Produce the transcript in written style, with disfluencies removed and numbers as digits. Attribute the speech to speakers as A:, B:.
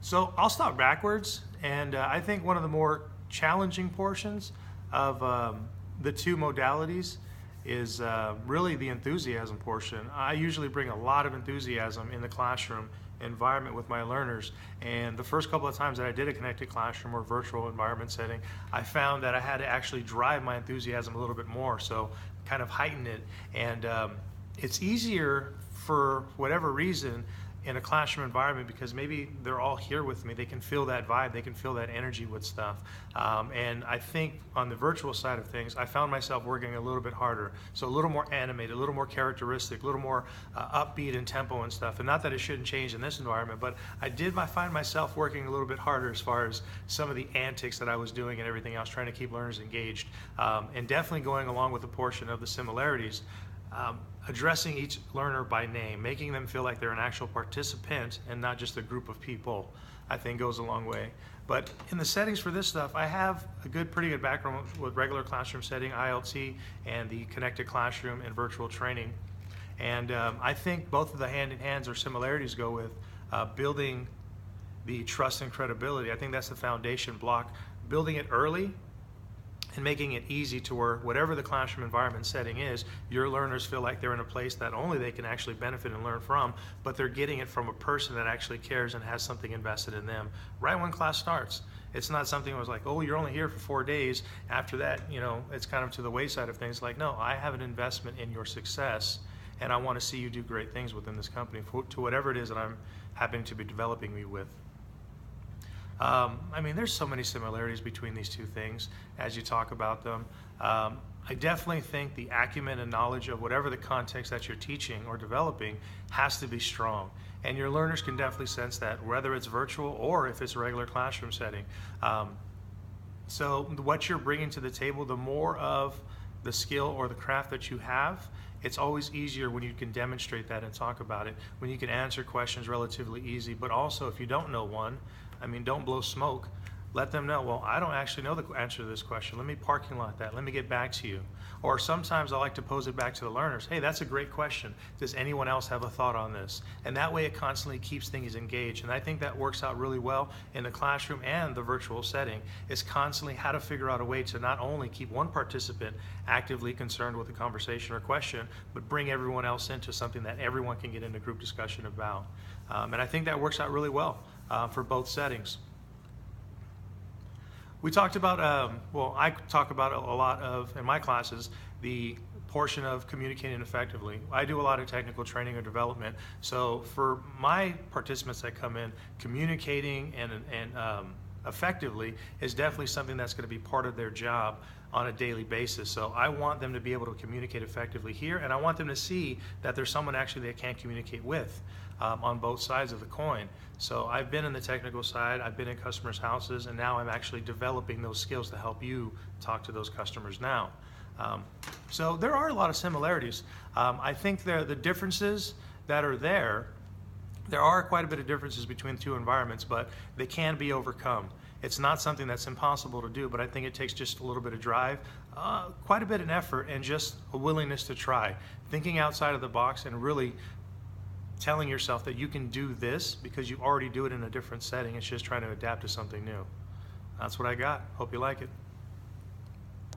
A: So I'll start backwards, and I think one of the more challenging portions of the two modalities is really the enthusiasm portion. I usually bring a lot of enthusiasm in the classroom environment with my learners, and the first couple of times that I did a connected classroom or virtual environment setting, I found that I had to actually drive my enthusiasm a little bit more, so kind of heighten it. And it's easier for whatever reason in a classroom environment because maybe they're all here with me. They can feel that vibe, they can feel that energy with stuff. And I think on the virtual side of things, I found myself working a little bit harder. So a little more animated, a little more characteristic, a little more upbeat in tempo and stuff. And not that it shouldn't change in this environment, but I find myself working a little bit harder as far as some of the antics that I was doing and everything else, trying to keep learners engaged. And definitely going along with a portion of the similarities. Addressing each learner by name, making them feel like they're an actual participant and not just a group of people, I think goes a long way. But in the settings for this stuff, I have a pretty good background with regular classroom setting, ILT, and the connected classroom and virtual training. And I think both of the hand-in-hands or similarities go with building the trust and credibility. I think that's the foundation block. Building it early and making it easy to where whatever the classroom environment setting is, your learners feel like they're in a place that only they can actually benefit and learn from, but they're getting it from a person that actually cares and has something invested in them right when class starts. It's not something that was like, oh, you're only here for 4 days. After that, it's kind of to the wayside of things. Like, no, I have an investment in your success, and I want to see you do great things within this company to whatever it is that I'm happening to be developing you with. I mean, there's so many similarities between these two things as you talk about them. I definitely think the acumen and knowledge of whatever the context that you're teaching or developing has to be strong. And your learners can definitely sense that, whether it's virtual or if it's a regular classroom setting. So what you're bringing to the table, the more of the skill or the craft that you have, it's always easier when you can demonstrate that and talk about it, when you can answer questions relatively easy. But also, if you don't know one, I mean, don't blow smoke. Let them know, well, I don't actually know the answer to this question. Let me parking lot that. Let me get back to you. Or sometimes I like to pose it back to the learners. Hey, that's a great question. Does anyone else have a thought on this? And that way it constantly keeps things engaged. And I think that works out really well in the classroom and the virtual setting. It's constantly how to figure out a way to not only keep one participant actively concerned with a conversation or question, but bring everyone else into something that everyone can get into group discussion about. And I think that works out really well for both settings. We talked about, I talk about a lot of, in my classes, the portion of communicating effectively. I do a lot of technical training or development, so for my participants that come in, communicating and effectively is definitely something that's going to be part of their job on a daily basis. So I want them to be able to communicate effectively here, and I want them to see that there's someone actually they can communicate with on both sides of the coin. So I've been in the technical side, I've been in customers' houses, and now I'm actually developing those skills to help you talk to those customers now. So there are a lot of similarities. I think the differences that are there are quite a bit of differences between the two environments, but they can be overcome. It's not something that's impossible to do, but I think it takes just a little bit of drive, quite a bit of effort, and just a willingness to try. Thinking outside of the box and really telling yourself that you can do this because you already do it in a different setting. It's just trying to adapt to something new. That's what I got. Hope you like it.